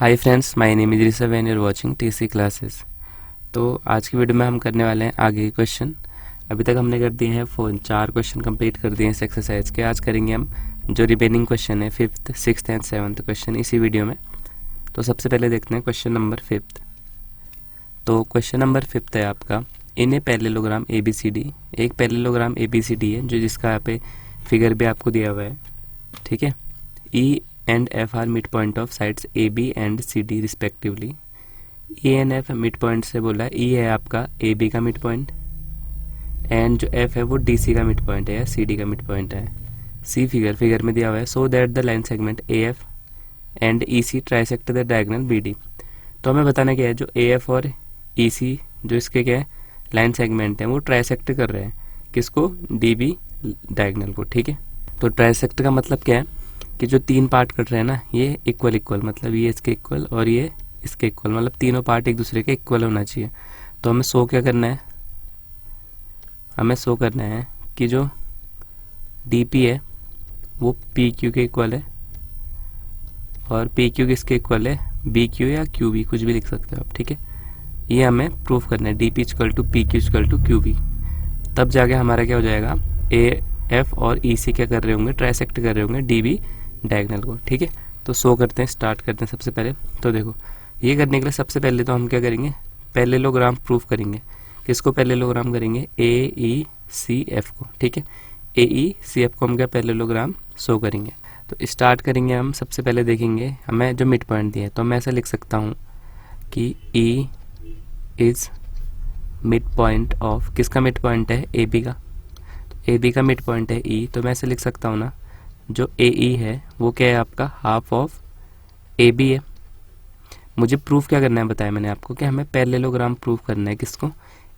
Hi friends, my name is Rishabh and you are watching TC classes. तो आज की video में हम करने वाले हैं आगे के क्वेश्चन। अभी तक हमने कर दिए हैं 4 क्वेश्चन कंप्लीट कर दिए हैं इस एक्सरसाइज के। आज करेंगे हम जो रिमेनिंग क्वेश्चन है 5th, 6th and 7th question इसी वीडियो में। तो सबसे पहले देखते हैं क्वेश्चन नंबर 5th। तो क्वेश्चन नंबर 5th है आपका, इन ए पैरेललोग्राम ABCD। एक पैरेललोग्राम ABCD है जो जिसका यहाँ पे फिगर भी आपको दिया हुआ है, ठीक है। E and F are mid point of sides AB and CD respectively. E and F mid point से बोला, E है आपका AB का मिड पॉइंट एंड जो F है वो DC का मिड पॉइंट है या CD का मिड पॉइंट है। C फिगर में दिया हुआ है, so that the line segment AF and EC trisect the diagonal BD। तो हमें बताना क्या है, जो AF और EC जो इसके क्या है लाइन सेगमेंट है वो ट्राइसेक्ट कर रहे हैं किसको, DB डायगोनल को, ठीक है। तो ट्राइसेक्ट का मतलब क्या है कि जो 3 पार्ट कट रहे हैं ना, ये इक्वल मतलब ये इसके इक्वल और ये इसके इक्वल, मतलब तीनों पार्ट एक दूसरे के इक्वल होना चाहिए। तो हमें शो क्या करना है, हमें शो करना है कि जो DP है वो PQ के इक्वल है और PQ किसके इक्वल है, BQ या QB, कुछ भी लिख सकते हो आप, ठीक है। ये हमें प्रूफ करना है, DP equal to PQ equal to QB। तब जाके हमारा क्या हो जाएगा, AF और EC क्या कर रहे होंगे, ट्राइसेक्ट कर रहे होंगे DB डायगोनल को, ठीक है। तो शो करते हैं, स्टार्ट करते हैं सबसे पहले। तो देखो, ये करने के लिए सबसे पहले तो हम क्या करेंगे, पैरेललोग्राम प्रूफ करेंगे। किसको पैरेललोग्राम करेंगे, AECF को, ठीक है। AECF को हम क्या पैरेललोग्राम शो करेंगे। तो स्टार्ट करेंगे हम, सबसे पहले देखेंगे हमें जो मिड पॉइंट दिया है, तो मैं ऐसा लिख सकता हूँ कि E is mid point of, किसका मिड पॉइंट है, AB का। तो AB का मिड पॉइंट है E, तो मैं ऐसे लिख सकता हूँ ना, जो AE है वो क्या है आपका, हाफ ऑफ AB है। मुझे प्रूफ क्या करना है बताया मैंने आपको कि हमें पैरेललोग्राम प्रूफ करना है किसको,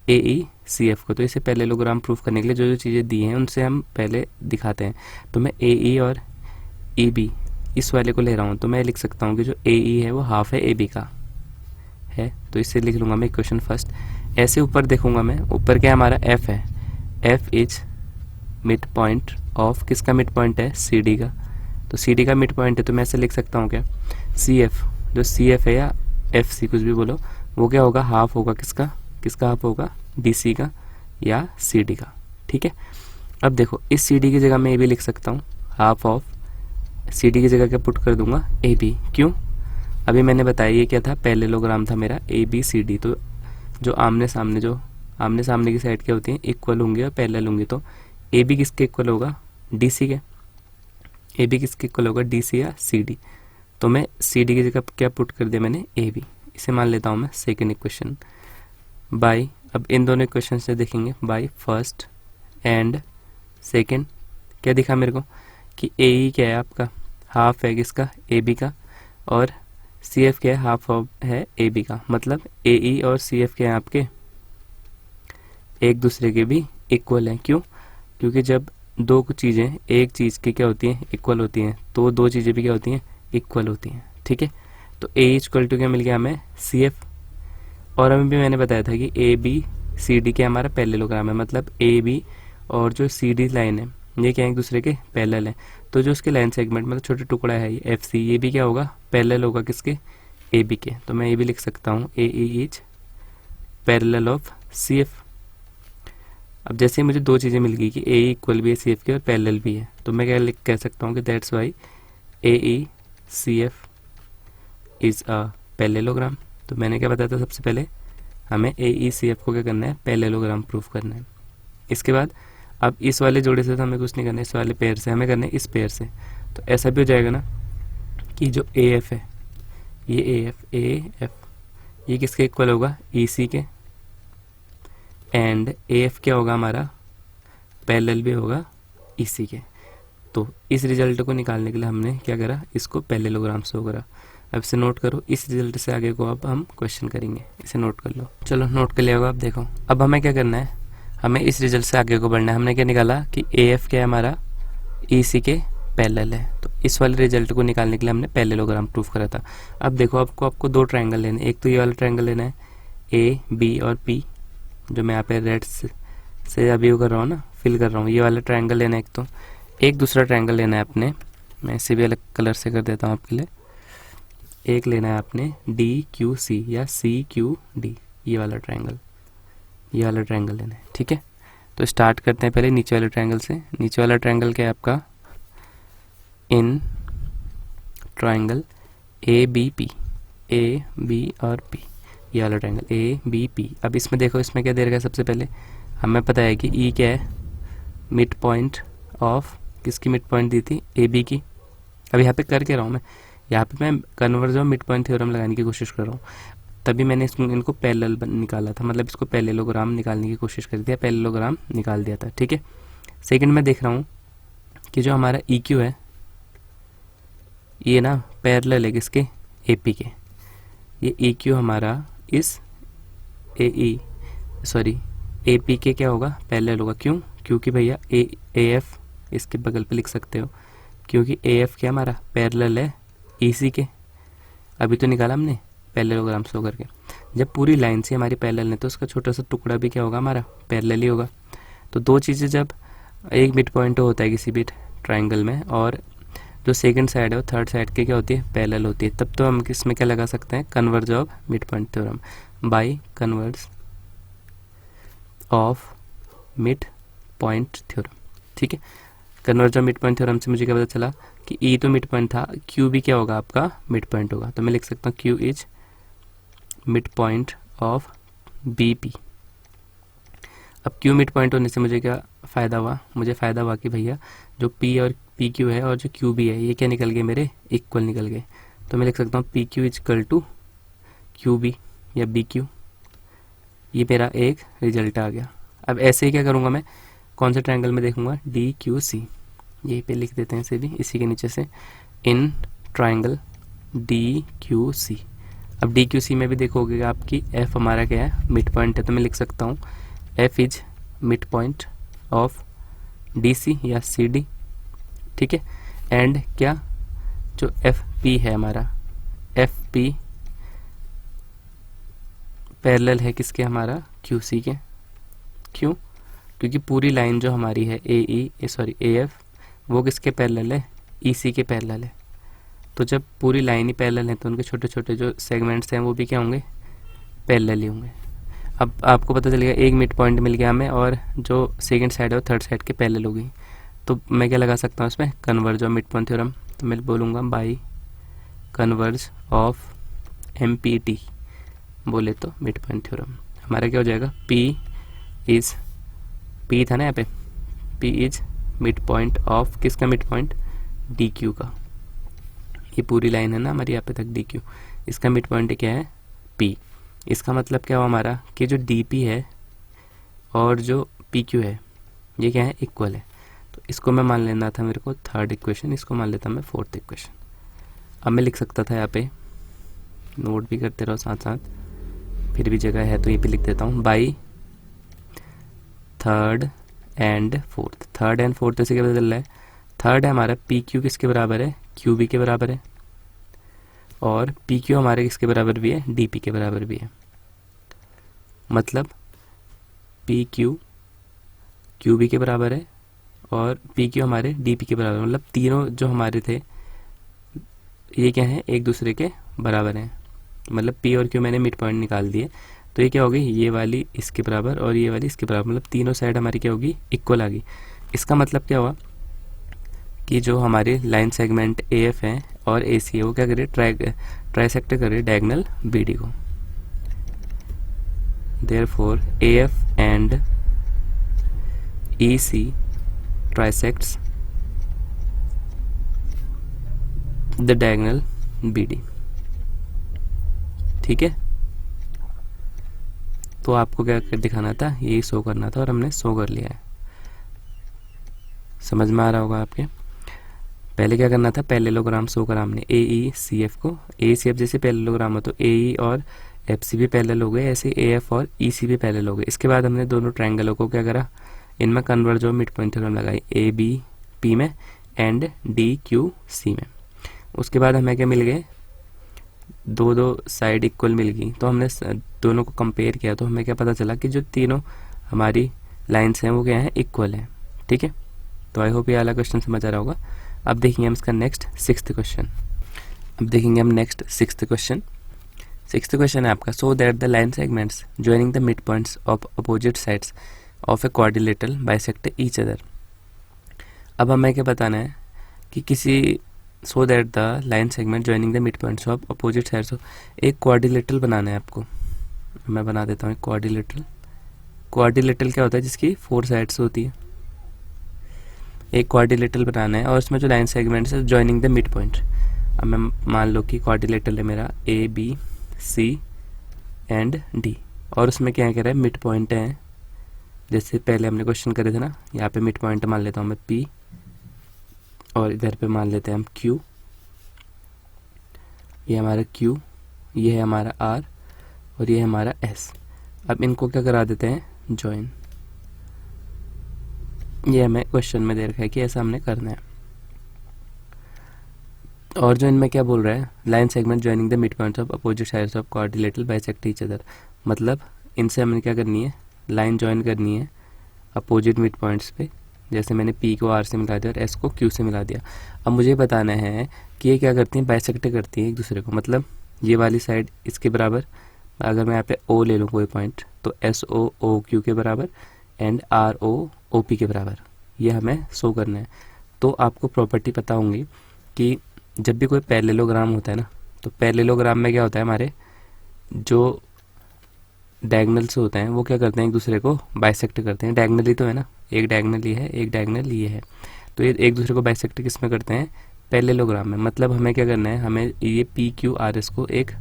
AECF को। तो इसे पैरेललोग्राम प्रूफ करने के लिए जो जो चीज़ें दी हैं उनसे हम पहले दिखाते हैं। तो मैं AE और EB इस वाले को ले रहा हूँ, तो मैं लिख सकता हूँ कि जो AE है वो हाफ है AB का है, तो इससे लिख लूँगा मैं इक्वेशन फर्स्ट। ऐसे ऊपर देखूँगा मैं, ऊपर क्या हमारा F है, F is mid point of, किसका मिड पॉइंट है, CD का। तो CD का मिड पॉइंट है, तो मैं ऐसे लिख सकता हूँ क्या, CF, जो CF है या FC कुछ भी बोलो, वो क्या होगा, हाफ होगा किसका, किसका हाफ होगा, DC का या CD का, ठीक है। अब देखो, इस CD की जगह मैं ये भी लिख सकता हूँ, हाफ ऑफ CD की जगह क्या पुट कर दूंगा, AB। क्यों, अभी मैंने बताया ये क्या था, पैरेललोग्राम था मेरा ABCD। तो जो आमने सामने की साइड क्या होती है, इक्वल होंगे और पैरेलल होंगे। तो AB किसके इक्वल होगा, DC के। AB किसके इक्वल होगा, DC या CD। तो मैं CD की जगह क्या पुट कर दिया मैंने, AB। इसे मान लेता हूँ मैं सेकेंड इक्वेशन बाय, अब इन दोनों इक्वेशन से देखेंगे, बाय फर्स्ट एंड सेकेंड। क्या दिखा मेरे को कि AE क्या है आपका, हाफ है किसका, AB का, और CF क्या है, हाफ है AB का। मतलब AE और CF क्या है आपके, एक दूसरे के भी इक्वल हैं। क्यों, क्योंकि जब दो चीज़ें एक चीज़ की क्या होती हैं, इक्वल होती हैं, तो दो चीज़ें भी क्या होती हैं, इक्वल होती हैं, ठीक है। तो A इक्वल टू क्या मिल गया हमें, CF। और हमें भी मैंने बताया था कि ABCD क्या हमारा पैरेललोग्राम है, मतलब AB और जो CD लाइन है ये क्या है, एक दूसरे के पैरेलल है। तो जो उसके लाइन सेगमेंट मतलब छोटे टुकड़ा है ये FC, ये भी क्या होगा, पैरेलल होगा किसके, AB के। तो मैं ये भी लिख सकता हूँ AE is parallel of CF। अब जैसे मुझे दो चीज़ें मिल गई कि AE इक्वल भी है CF के और पैरेलल भी है, तो मैं क्या कह सकता हूँ कि that's why AECF is a parallelogram. तो मैंने क्या बताया था, सबसे पहले हमें AECF को क्या करना है, पैरेललोग्राम प्रूफ करना है। इसके बाद अब इस वाले जोड़े से तो हमें कुछ नहीं करना है, इस वाले पेयर से हमें करना है, इस पेयर से। तो ऐसा भी हो जाएगा ना कि जो AF है, ये AF ये किसके इक्वल होगा, EC के, एंड AF क्या होगा हमारा, पैरेलल भी होगा EC के। तो इस रिजल्ट को निकालने के लिए हमने क्या करा, इसको पैरेललोग्राम शो करा। अब इसे नोट करो, इस रिजल्ट से आगे को अब हम क्वेश्चन करेंगे, इसे नोट कर लो। चलो नोट कर लिया होगा। अब देखो, अब हमें क्या करना है, हमें इस रिजल्ट से आगे को बढ़ना है। हमने क्या निकाला कि AF क्या है हमारा, EC के पैरेलल है। तो इस वाले रिजल्ट को निकालने के लिए हमने पैरेललोग्राम प्रूफ करा था। अब देखो, आपको दो ट्रायंगल लेने, एक तो ये वाला ट्रायंगल लेना है AB और P, जो मैं यहाँ पे रेड से अभी वो कर रहा हूँ ना, फिल कर रहा हूँ, ये वाला ट्रायंगल लेना है एक। तो एक दूसरा ट्रायंगल लेना है अपने, मैं इसे भी अलग कलर से कर देता हूँ आपके लिए। एक लेना है आपने डी क्यू सी या सी क्यू डी, ये वाला ट्रायंगल लेना है। ठीक है, तो स्टार्ट करते हैं पहले नीचे वाले ट्रायंगल से। नीचे वाला ट्रायंगल क्या है आपका, in triangle A B P, A B और पी, ये वाला ट्रायंगल ए बी पी। अब इसमें देखो, इसमें क्या दे रखा है, सबसे पहले हमें पता है कि ई क्या है, मिड पॉइंट ऑफ, किसकी मिड पॉइंट दी थी, ए बी की। अब यहाँ पे कर क्या रहा हूँ मैं, यहाँ पे मैं converge of mid point theorem लगाने की कोशिश कर रहा हूँ। तभी मैंने इनको पैरेलल निकाला था, मतलब इसको पैरेललोग्राम निकालने की कोशिश कर दिया, पैरेललोग्राम निकाल दिया था। ठीक है, सेकंड में देख रहा हूँ कि जो हमारा ई क्यू है ये ना पैरेलल है किसके, ए पी के। ये ई क्यू हमारा इस ए पी के क्या होगा, पैरेलल होगा। क्यों, क्योंकि भैया ए एफ इसके बगल पे लिख सकते हो, क्योंकि ए एफ क्या हमारा पैरेलल है ई सी के। अभी तो निकाला हमने पैरेललोग्राम शो करके। जब पूरी लाइन से हमारी पैरेलल है तो उसका छोटा सा टुकड़ा भी क्या होगा, हमारा पैरेलल ही होगा। तो दो चीज़ें, जब एक मिड पॉइंट होता है किसी भी ट्रायंगल में और जो सेकंड साइड है वो थर्ड साइड के क्या होती है, पैरेलल होती है, तब तो हम इसमें क्या लगा सकते हैं, converge of mid point theorem by converge of mid point theorem. ठीक है, converge of mid point theorem से मुझे क्या पता चला कि ई तो मिड पॉइंट था, क्यू भी क्या होगा आपका, मिड पॉइंट होगा। तो मैं लिख सकता हूँ Q is mid point of B P. अब क्यू मिड पॉइंट होने से मुझे क्या फ़ायदा हुआ, मुझे फ़ायदा हुआ कि भैया जो पी और पी क्यू है और जो क्यू बी है ये क्या निकल गए, मेरे इक्वल निकल गए। तो मैं लिख सकता हूँ P Q is equal to Q B या बी क्यू। ये मेरा एक रिजल्ट आ गया। अब ऐसे ही क्या करूँगा मैं, कौन से ट्रायंगल में देखूंगा, डी क्यू सी, यहीं पे लिख देते हैं इसे भी, इसी के नीचे से in triangle D Q C. अब डी क्यू सी में भी देखोगे आपकी एफ हमारा क्या है, मिड पॉइंट है। तो मैं लिख सकता हूँ F is mid point of D C या सी डी। ठीक है, एंड क्या, जो एफ पी है हमारा, एफ पी पैरेलल है किसके, हमारा क्यू सी के। क्यों, क्योंकि पूरी लाइन जो हमारी है ए एफ वो किसके पैरेलल है, ई सी के पैरेलल है। तो जब पूरी लाइन ही पैरेलल है तो उनके छोटे छोटे जो सेगमेंट्स हैं वो भी क्या होंगे, पैरेलल ही होंगे। अब आपको पता चलेगा एक मिड पॉइंट मिल गया हमें और जो सेकंड साइड है वो थर्ड साइड के पैरेलल होगी। तो मैं क्या लगा सकता हूँ इसमें, converse of mid point theorem. तो मैं बोलूँगा by converse of M P T, बोले तो मिड पॉइंट थ्योरम हमारा क्या हो जाएगा, पी इज, पी था ना यहाँ पे, P is mid point of किसका, मिड पॉइंट डी क्यू का। ये पूरी लाइन है ना हमारी यहाँ पे तक डी क्यू, इसका मिड पॉइंट क्या है, पी। इसका मतलब क्या हुआ हमारा कि जो डी पी है और जो पी क्यू है ये क्या है, इक्वल है। तो इसको मैं मान लेना था मेरे को थर्ड इक्वेशन, इसको मान लेता मैं फोर्थ इक्वेशन। अब मैं लिख सकता था यहाँ पे, नोट भी करते रहो साथ साथ, फिर भी जगह है तो ये पे लिख देता हूँ, by third and fourth. Third and fourth से क्या पता चल रहा है, थर्ड है हमारा पी क्यू किसके बराबर है, क्यू बी के बराबर है, और पी क्यू हमारे किसके बराबर भी है, डी पी के बराबर भी है। मतलब पी क्यू क्यू बी के बराबर है और पी क्यू हमारे डी पी के बराबर, मतलब तीनों जो हमारे थे ये क्या है, एक दूसरे के बराबर हैं। मतलब पी और क्यू मैंने मिड पॉइंट निकाल दिए, तो ये क्या होगी, ये वाली इसके बराबर और ये वाली इसके बराबर, मतलब तीनों साइड हमारी क्या होगी, इक्वल आ गई। इसका मतलब क्या हुआ कि जो हमारे लाइन सेगमेंट ए एफ है और ए सी है वो क्या करे, ट्राइसेक्टर करे डायगोनल बी डी को। Therefore A F and E C trisects the diagonal B D. ठीक है, तो आपको क्या कर दिखाना था, यही शो करना था और हमने शो कर लिया है। समझ में आ रहा होगा आपके। पहले क्या करना था, पैरेललोग्राम शो करा हमने ए ई सी एफ को। ए सी एफ जैसे पैरेललोग्राम हो तो ए ई और एफ सी भी पैरेलल हो गए, ऐसे ए एफ और ई सी भी पैरेलल हो गए। इसके बाद हमने दोनों ट्रायंगलों को क्या करा, इनमें converge of mid point theorem लगाई, ए बी पी में एंड डी क्यू सी में। उसके बाद हमें क्या मिल गए, दो साइड इक्वल मिल गई। तो हमने दोनों को कंपेयर किया तो हमें क्या पता चला कि जो तीनों हमारी लाइंस हैं वो क्या है, इक्वल है। ठीक है, तो आई होप ये वाला क्वेश्चन समझ आ रहा होगा। अब देखिए हम इसका नेक्स्ट सिक्स्थ क्वेश्चन। अब देखेंगे हम नेक्स्ट सिक्स्थ क्वेश्चन है आपका, so that the line segments joining the mid points of opposite sides of a quadrilateral bisect each other. अब हमें क्या बताना है कि किसी so that the line segment joining the mid points of opposite sides, एक क्वाड्रिलेटरल बनाना है आपको। मैं बना देता हूँ एक क्वाड्रिलेटरल क्या होता है, जिसकी 4 साइड्स होती है। एक क्वाड्रिलेटरल बनाना है और उसमें जो लाइन सेगमेंट्स है ज्वाइनिंग द मिड पॉइंट। अब मैं मान लो कि क्वाड्रिलेटरल है मेरा ABC एंड D, और उसमें क्या कह रहा है, मिड पॉइंट है। जैसे पहले हमने क्वेश्चन करे थे ना, यहाँ पे मिड पॉइंट मान लेता हूँ मैं P, और इधर पे मान लेते हैं हम Q। ये हमारा Q, ये है हमारा R, और ये है हमारा S। अब इनको क्या करा देते हैं, ज्वाइन। ये हमें क्वेश्चन में दे रखा है कि ऐसा हमने करना है। और जो इनमें क्या बोल रहा है, line segment joining the mid points of opposite sides of quadrilateral bisect each other, मतलब इनसे हमने क्या करनी है, लाइन ज्वाइन करनी है अपोजिट मिड पॉइंट्स पे। जैसे मैंने P को R से मिला दिया और S को Q से मिला दिया। अब मुझे बताना है कि ये क्या करती हैं, बाइसेक्ट करती हैं एक दूसरे को। मतलब ये वाली साइड इसके बराबर, अगर मैं यहाँ पे O ले लूँ कोई पॉइंट, तो SO OQ के बराबर एंड RO OP के बराबर, ये हमें शो करना है। तो आपको प्रॉपर्टी पता होंगी कि जब भी कोई पैरेललोग्राम होता है ना, तो पैरेललोग्राम में क्या होता है, हमारे जो डायगोनल्स होते हैं वो क्या करते हैं, एक दूसरे को बाइसेक्ट करते हैं। डायगोनली तो है ना, एक डायगोनल ये है, एक डायगोनल ये है, तो ये एक दूसरे को बाइसेक्ट किस में करते हैं, पैरेललोग्राम में। मतलब हमें क्या करना है, हमें ये PQRS को एक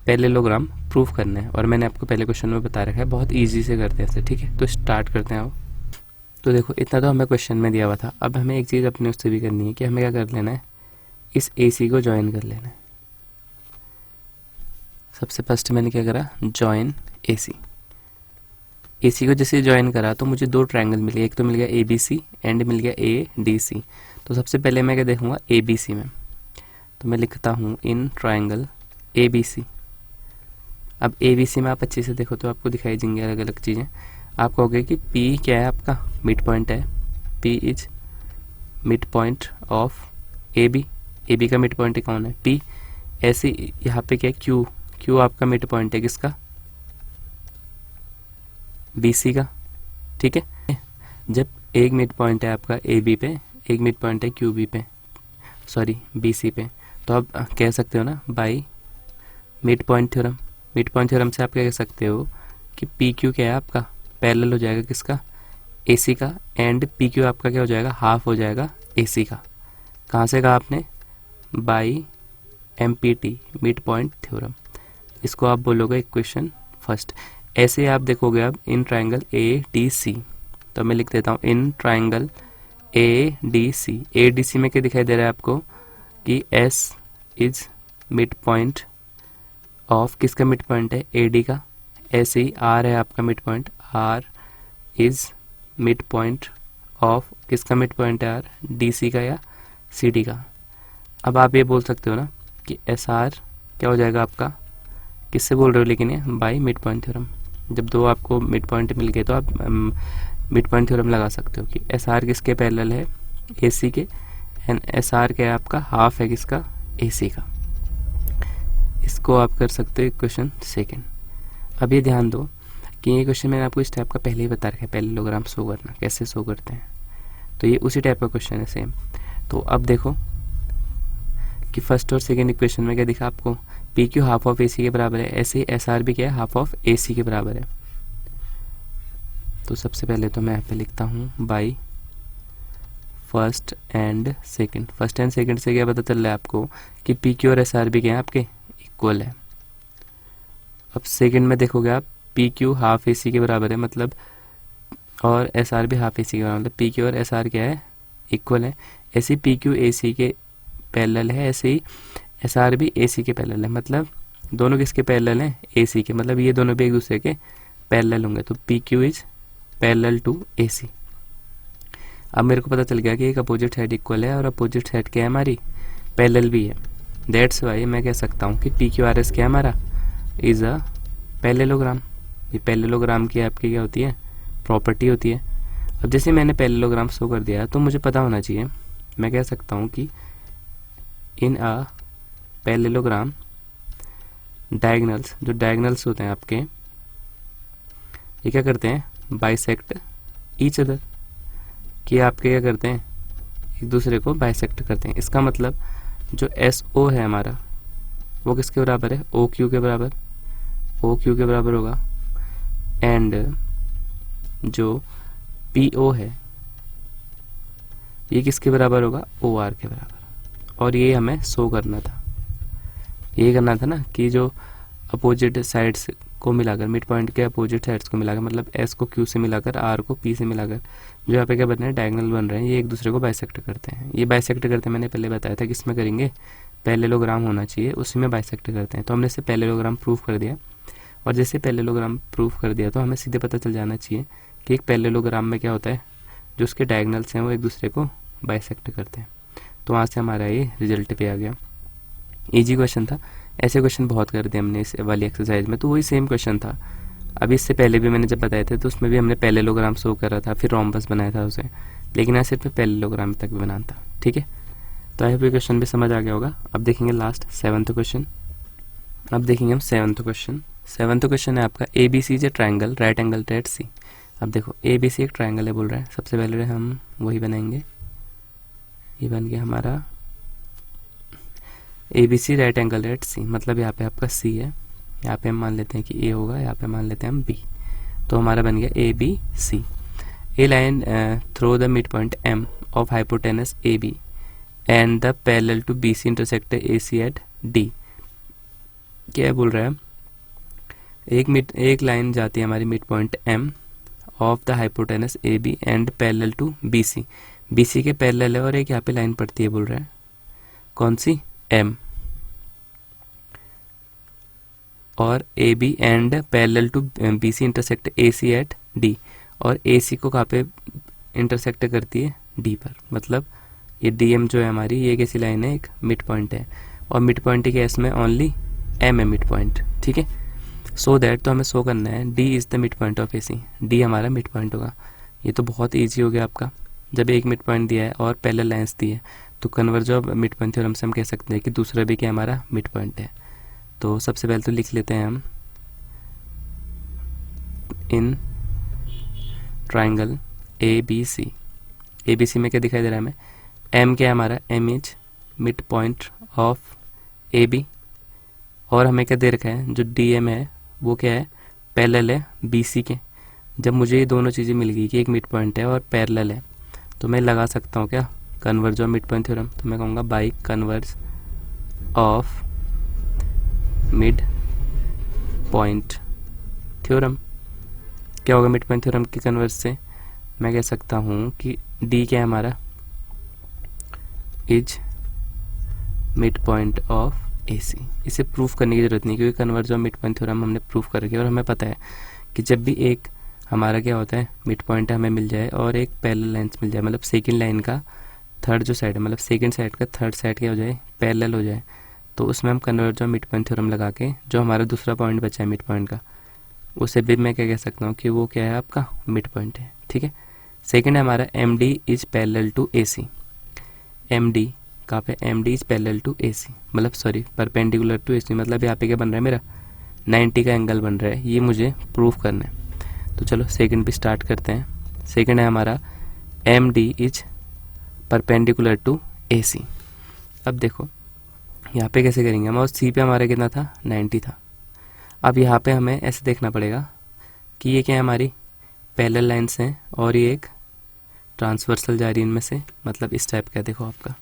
पैरेललोग्राम प्रूफ करना है, और मैंने आपको पहले क्वेश्चन में बता रखा है, बहुत ईजी से करते हैं ऐसे। ठीक है, तो स्टार्ट करते हैं। तो देखो इतना तो हमें क्वेश्चन में दिया हुआ था। अब हमें एक चीज़ अपने उससे भी करनी है कि हमें क्या कर लेना है, इस AC को ज्वाइन कर लेना है। सबसे फर्स्ट मैंने क्या करा, ज्वाइन AC को जैसे ज्वाइन करा तो मुझे 2 ट्रायंगल मिले, एक तो मिल गया ABC एंड मिल गया ADC। तो सबसे पहले मैं क्या देखूंगा, ABC में, तो मैं लिखता हूँ इन ट्रायंगल ABC। अब ABC में आप अच्छे से देखो तो आपको दिखाई देंगे अलग अलग चीज़ें। आप कहोगे कि P क्या है, आपका मिड पॉइंट है, P is mid point of AB का मिड पॉइंट कौन है, P। ऐसे यहाँ पे क्या है, Q आपका मिड पॉइंट है किसका, BC का। ठीक है, जब एक मिड पॉइंट है आपका AB पे, एक मिड पॉइंट है BC पे, तो आप कह सकते हो ना by mid point theorem. Mid point theorem से आप क्या कह सकते हो कि PQ क्या है आपका, पैरेलल हो जाएगा किसका, AC का, एंड PQ आपका क्या हो जाएगा, हाफ हो जाएगा AC का। कहाँ से कहा आपने, by MPT mid point theorem. इसको आप बोलोगे इक्वेशन फर्स्ट। ऐसे आप देखोगे अब इन ट्रायंगल ADC, तो मैं लिख देता हूँ इन ट्रायंगल ADC में क्या दिखाई दे रहा है आपको कि S is mid point of, किसका मिड पॉइंट है, AD का। ऐसे ही R है आपका mid point, R is mid point of, किसका मिड पॉइंट है, R DC का या CD का। अब आप ये बोल सकते हो ना कि SR क्या हो जाएगा आपका, किससे बोल रहे हो लेकिन ये, बाई मिड पॉइंट थ्योरम। जब 2 आपको मिड पॉइंट मिल गए तो आप मिड पॉइंट थ्योरम लगा सकते हो कि SR किसके पैरेलल है, AC के, एंड SR क्या है आपका, हाफ है किसका, AC का। इसको आप कर सकते हो इक्वेशन सेकेंड। अब ये ध्यान दो कि ये क्वेश्चन मैंने आपको इस टाइप का पहले ही बता रखा है, पैरेललोग्राम शो करना कैसे शो करते हैं, तो ये उसी टाइप का क्वेश्चन है सेम। तो अब देखो कि फर्स्ट और सेकेंड इक्वेशन में क्या दिखा आपको, PQ हाफ ऑफ AC के बराबर है, ऐसे ही SR भी क्या है, हाफ ऑफ AC के बराबर है। तो सबसे पहले तो मैं यहाँ पे लिखता हूँ by first and second. First and second से क्या पता चल रहा है आपको कि PQ और SR भी क्या है आपके इक्वल है। अब सेकंड में देखोगे आप PQ हाफ AC के बराबर है, मतलब, और SR भी हाफ AC के बराबर, मतलब PQ और SR क्या है, इक्वल है। ऐसे ही PQ AC के पैरेलल है, ऐसे ही SR भी AC के पैरेलल है, मतलब दोनों किसके पैरेलल हैं, AC के, मतलब ये दोनों भी एक दूसरे के पैरेलल होंगे। तो PQ is parallel to AC। अब मेरे को पता चल गया कि एक अपोजिट साइड इक्वल है और अपोजिट साइड क्या है, हमारी पैरेलल भी है। दैट्स वाई मैं कह सकता हूँ कि PQRS क्या है, हमारा इज अ पैरेललोग्राम। ये पैरेललोग्राम की आपकी क्या होती है, प्रॉपर्टी होती है। अब जैसे मैंने पैरेललोग्राम शो कर दिया तो मुझे पता होना चाहिए, मैं कह सकता हूँ कि इन अ पैरेललोग्राम डायगोनल्स, जो डायगोनल्स होते हैं आपके, ये क्या करते हैं, बाइसेक्ट ईच अदर, कि आपके क्या करते हैं, एक दूसरे को बाइसेक्ट करते हैं। इसका मतलब जो SO है हमारा वो किसके बराबर है, OQ के बराबर, OQ के बराबर होगा। एंड जो PO है ये किसके बराबर होगा, OR के बराबर। और ये हमें शो करना था, ये करना था ना कि जो अपोजिट साइड्स को मिलाकर, मिड पॉइंट के अपोजिट साइड्स को मिलाकर, मतलब S को Q से मिलाकर, R को P से मिलाकर जो यहाँ पे क्या बन रहे हैं, डायगोनल बन रहे हैं, ये एक दूसरे को बाइसेक्ट करते हैं। ये बाइसेक्ट करते मैंने पहले बताया था कि इसमें करेंगे पैरेललोग्राम होना चाहिए, उसी में बाइसेक्ट करते हैं। तो हमने इसे पैरेललोग्राम प्रूफ कर दिया, और जैसे पैरेललोग्राम प्रूफ कर दिया तो हमें सीधे पता चल जाना चाहिए कि एक पैरेललोग्राम में क्या होता है, जो उसके डायगोनल्स हैं वो एक दूसरे को बाइसेक्ट करते हैं। तो वहाँ से हमारा ये रिजल्ट पे आ गया। इजी क्वेश्चन था, ऐसे क्वेश्चन बहुत कर दिए हमने इस वाली एक्सरसाइज में। तो वही सेम क्वेश्चन था, अभी इससे पहले भी मैंने जब बताए थे तो उसमें भी हमने पैरेललोग्राम शो करा था, फिर रोम्बस बनाया था उसे, लेकिन यहाँ सिर्फ पैरेललोग्राम तक भी बनाना था। ठीक है, तो आई होप ये क्वेश्चन भी समझ आ गया होगा। अब देखेंगे लास्ट 7th क्वेश्चन। अब देखेंगे हम 7th क्वेश्चन। 7th क्वेश्चन है आपका ABC is a triangle right angle at C। अब देखो ABC एक ट्रायंगल है बोल रहा है, सबसे पहले हम वही बनाएंगे, ये बन गया हमारा ABC right angle at C, मतलब यहाँ पे आपका C है, यहाँ पे हम मान लेते हैं कि A होगा, यहाँ पे मान लेते हैं हम B, तो हमारा बन गया ABC। A line through the mid point M of hypotenuse AB and the parallel to BC intersect AC at D। क्या बोल रहा है, एक लाइन जाती है हमारी mid point M of the hypotenuse AB and parallel to BC, BC के parallel है, और एक यहाँ पे लाइन पड़ती है बोल रहा है, कौन सी, M, और AB and parallel to BC intersect AC at D, और AC को कहाँ पे इंटरसेक्ट करती है, D पर। मतलब ये DM जो है हमारी, ये कैसी लाइन है, एक मिड पॉइंट है, और मिड पॉइंट के केस में ओनली M है मिड पॉइंट। ठीक है, सो दैट तो हमें शो करना है D is the mid point of AC, D हमारा मिड पॉइंट होगा। ये तो बहुत ईजी हो गया आपका, जब एक मिड पॉइंट दिया है और पैरेलल लाइंस दी है तो converge of mid point theorem से हम कह सकते हैं कि दूसरा भी क्या हमारा मिड पॉइंट है। तो सबसे पहले तो लिख लेते हैं हम, इन ट्राइंगल ABC में क्या दिखाई दे रहा है हमें, M क्या है हमारा, M is mid point of AB, और हमें क्या दे रखा है, जो DM है वो क्या है, पैरेलल है BC के। जब मुझे ये दोनों चीज़ें मिल गई कि एक मिड पॉइंट है और पैरेलल है, तो मैं लगा सकता हूँ क्या, converge of mid point theorem. तो मैं कहूँगा by converse of mid point theorem. क्या होगा मिड पॉइंट थ्योरम के कन्वर्ज से, मैं कह सकता हूँ कि D क्या है हमारा, is mid point of AC। इसे प्रूफ करने की जरूरत नहीं, क्योंकि converge of mid point theorem हमने प्रूफ कर रखा है, और हमें पता है कि जब भी एक हमारा क्या होता है, मिड पॉइंट हमें मिल जाए और एक पैरेलल लाइन्स मिल जाए, मतलब सेकंड लाइन का थर्ड जो साइड है, मतलब सेकंड साइड का थर्ड साइड क्या हो जाए, पैरेलल हो जाए, तो उसमें हम converge of mid point theorem लगा के जो हमारा दूसरा पॉइंट बचा है मिड पॉइंट का, उसे भी मैं क्या कह सकता हूँ कि वो क्या है, आपका मिड पॉइंट है। ठीक है, सेकंड है हमारा MD is parallel to AC। MD कहाँ पे, MD is parallel to AC, मतलब सॉरी परपेंडिकुलर टू AC, मतलब यहाँ पे क्या बन रहा है, मेरा 90 का एंगल बन रहा है, ये मुझे प्रूफ करना है। तो चलो सेकंड भी स्टार्ट करते हैं। सेकंड है हमारा MD is perpendicular to AC। अब देखो यहाँ पे कैसे करेंगे हम, और C पे हमारा कितना था, 90 था। अब यहाँ पे हमें ऐसे देखना पड़ेगा कि ये क्या है, हमारी पैरेलल लाइन्स हैं और ये एक ट्रांसवर्सल जा रही है इनमें से, मतलब इस टाइप का देखो आपका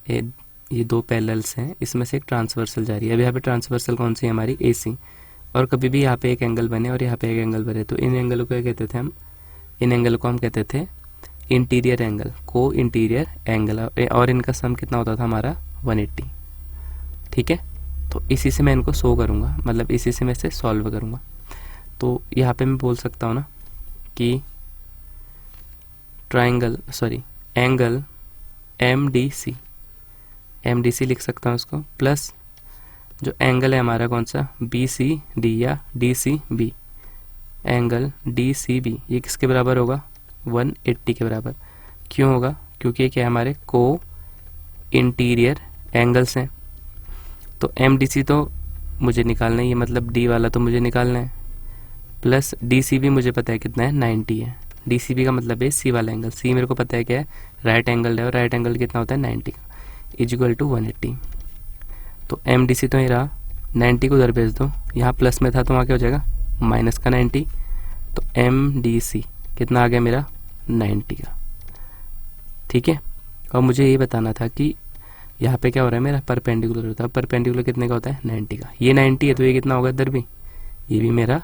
ये दो पैरेलल्स हैं, इसमें से एक ट्रांसवर्सल जा रही है। अब यहाँ पे ट्रांसवर्सल कौन सी है, हमारी AC। और कभी भी यहाँ पे एक एंगल बने और यहाँ पे एक एंगल बने, तो इन एंगल को क्या कहते थे हम, इन एंगल को हम कहते थे इंटीरियर एंगल, को इंटीरियर एंगल, और इनका सम कितना होता था हमारा, 180। ठीक है, तो इसी से मैं इनको शो करूँगा, मतलब इसी से मैं इसे सॉल्व करूँगा। तो यहाँ पे मैं बोल सकता हूँ ना कि एंगल MDC लिख सकता हूँ उसको, प्लस जो एंगल है हमारा कौन सा, BCD या DCB, एंगल DCB ये किसके बराबर होगा, 180 के बराबर। क्यों होगा, क्योंकि क्या है, हमारे को इंटीरियर एंगल्स हैं। तो MDC तो मुझे निकालना है, ये मतलब D वाला तो मुझे निकालना है, प्लस DCB मुझे पता है कितना है 90 है। DCB का मतलब है C वाला एंगल, C मेरे को पता है क्या है राइट एंगल है, और राइट एंगल कितना होता है 90 का, इक्वल टू 180। तो MDC तो ये रहा, 90 को उधर भेज दो, यहाँ प्लस में था तो वहाँ क्या हो जाएगा माइनस का 90, तो MDC कितना आ गया मेरा 90 का। ठीक है, और मुझे ये बताना था कि यहाँ पे क्या हो रहा है मेरा परपेंडिकुलर होता है, परपेंडिकुलर कितने का होता है 90 का, ये 90 है तो ये कितना होगा इधर भी, ये भी मेरा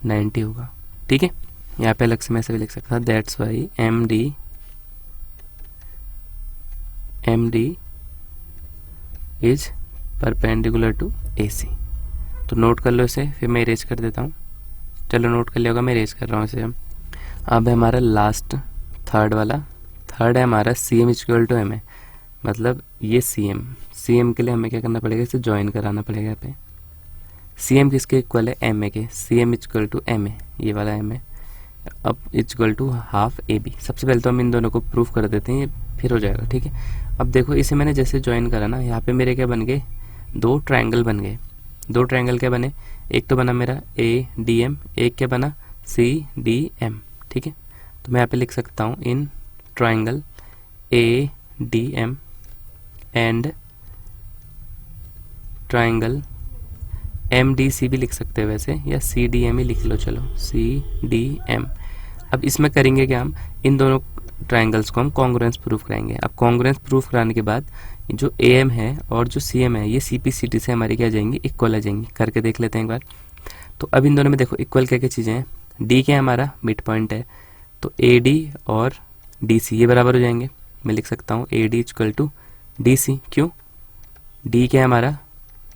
90 होगा। ठीक है, यहाँ पे अलग से मैं ऐसे भी लिख सकता था, that's why MD is perpendicular to AC। तो नोट कर लो इसे, फिर मैं इरेज कर देता हूँ। चलो नोट कर लिया होगा, मैं इरेज कर रहा हूँ इसे। अब है हमारा लास्ट थर्ड वाला, थर्ड है हमारा CM इक्वल टू MA, मतलब ये CM के लिए हमें क्या करना पड़ेगा, इसे ज्वाइन कराना पड़ेगा। यहाँ पे CM किसके इक्वल है MA के, CM इक्वल टू MA, ये वाला MA अब इक्वल टू हाफ AB। सबसे पहले तो हम इन दोनों को प्रूफ कर देते हैं, ये फिर हो जाएगा। ठीक है, अब देखो इसे मैंने जैसे ज्वाइन करा ना, यहाँ पे मेरे क्या बन गए, दो ट्रायंगल बन गए। दो ट्रायंगल क्या बने, एक तो बना मेरा ADM, एक क्या बना CDM। ठीक है, तो मैं यहाँ पे लिख सकता हूँ in triangle ADM and triangle MDC भी लिख सकते हैं वैसे, या CDM ही लिख लो, चलो CDM। अब इसमें करेंगे क्या, हम इन दोनों ट्रायंगल्स को हम कॉन्ग्रुएंस प्रूफ कराएंगे। अब कॉन्ग्रुएंस प्रूफ कराने के बाद जो AM है और जो CM है, ये CPCT से हमारी क्या जाएंगी, इक्वल आ जाएंगी। करके देख लेते हैं एक बार। तो अब इन दोनों में देखो इक्वल क्या क्या चीज़ें हैं, D क्या हमारा मिड पॉइंट है, तो AD और DC ये बराबर हो जाएंगे। मैं लिख सकता हूँ AD इक्वल टू DC, क्यों, D क्या हमारा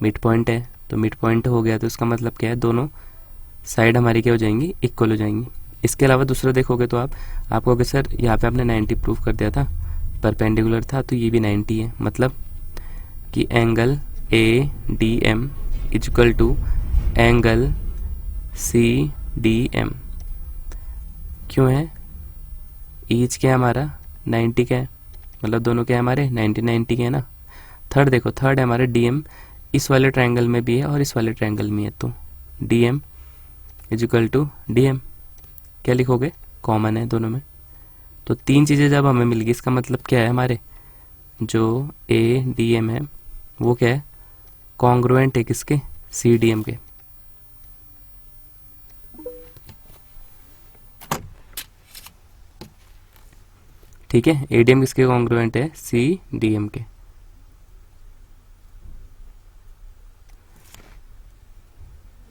मिड पॉइंट है, तो मिड पॉइंट हो गया तो इसका मतलब क्या है, दोनों साइड हमारी क्या हो जाएंगी, इक्वल हो जाएंगी। इसके अलावा दूसरा देखोगे तो आप कहोगे सर यहाँ पे आपने 90 प्रूफ कर दिया था, परपेंडिकुलर था, तो ये भी 90 है, मतलब कि angle ADM equal to angle CDM क्यों है, ईच क्या है हमारा 90 का है, मतलब दोनों क्या है हमारे 90 के है ना। थर्ड देखो, थर्ड है हमारे DM, इस वाले ट्रायंगल में भी है और इस वाले ट्रायंगल में है, तो DM इक्वल टू DM क्या लिखोगे, कॉमन है दोनों में। तो तीन चीज़ें जब हमें मिल गई, इसका मतलब क्या है, हमारे जो ADM है वो क्या है, कॉन्ग्रुएंट है किसके, CDM के। ठीक है, ADM किसके कॉन्ग्रुएंट है, CDM के।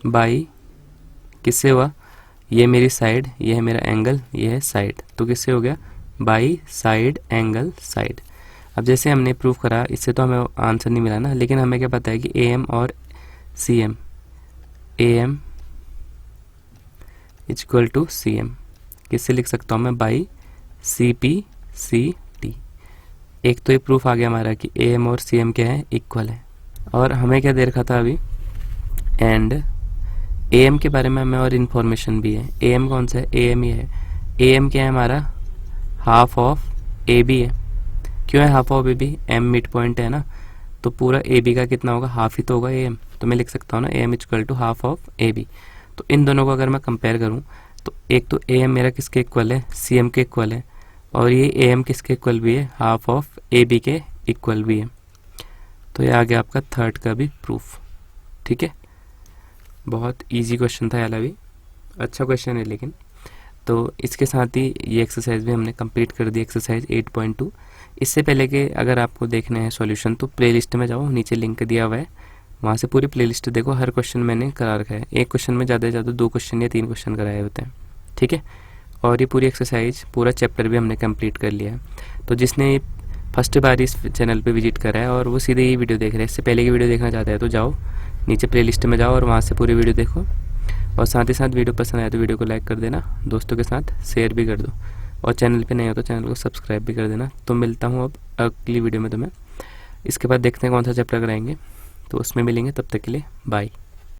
बाई किससे हुआ, ये मेरी साइड, ये है मेरा एंगल, ये है साइड, तो किससे हो गया, बाई साइड एंगल साइड। अब जैसे हमने प्रूफ करा, इससे तो हमें आंसर नहीं मिला ना, लेकिन हमें क्या पता है कि AM और CM, AM equal to CM किससे लिख सकता हूँ मैं, बाई CPCT। एक तो ये प्रूफ आ गया हमारा कि AM और CM क्या है, इक्वल है। और हमें क्या दे रखा था अभी, एंड AM के बारे में हमें और इन्फॉर्मेशन भी है। AM कौन सा है, AM ही है। AM क्या है हमारा, हाफ ऑफ AB है। क्यों है half of AB, M mid point है ना, तो पूरा AB का कितना होगा, हाफ ही तो होगा AM, तो मैं लिख सकता हूँ ना AM equal to half of AB। तो इन दोनों को अगर मैं कंपेयर करूँ तो एक तो AM मेरा किसके इक्वल है, CM के इक्वल है, और ये AM किसके इक्वल भी है, हाफ ऑफ AB के इक्वल भी है। तो ये आ गया आपका थर्ड का भी प्रूफ। ठीक है, बहुत इजी क्वेश्चन था यार, अभी अच्छा क्वेश्चन है लेकिन। तो इसके साथ ही ये एक्सरसाइज भी हमने कंप्लीट कर दी, एक्सरसाइज 8.2। इससे पहले के अगर आपको देखने हैं सॉल्यूशन तो प्लेलिस्ट में जाओ, नीचे लिंक दिया हुआ है, वहाँ से पूरी प्लेलिस्ट देखो। हर क्वेश्चन मैंने करा रखा है, एक क्वेश्चन में ज़्यादा से ज़्यादा 2 क्वेश्चन या 3 क्वेश्चन कराए होते हैं। ठीक है, और ये पूरी एक्सरसाइज पूरा चैप्टर भी हमने कंप्लीट कर लिया है। तो जिसने फर्स्ट बार इस चैनल पे विजिट करा है और वो सीधे ही वीडियो देख रहे हैं, इससे पहले की वीडियो देखना चाहता है तो जाओ नीचे प्लेलिस्ट में जाओ और वहाँ से पूरी वीडियो देखो। और साथ ही साथ वीडियो पसंद आए तो वीडियो को लाइक कर देना, दोस्तों के साथ शेयर भी कर दो, और चैनल पे नहीं हो तो चैनल को सब्सक्राइब भी कर देना। तो मिलता हूँ अब अगली वीडियो में तुम्हें। इसके बाद देखते हैं कौन सा चैप्टर कराएंगे, तो उसमें मिलेंगे। तब तक के लिए बाय।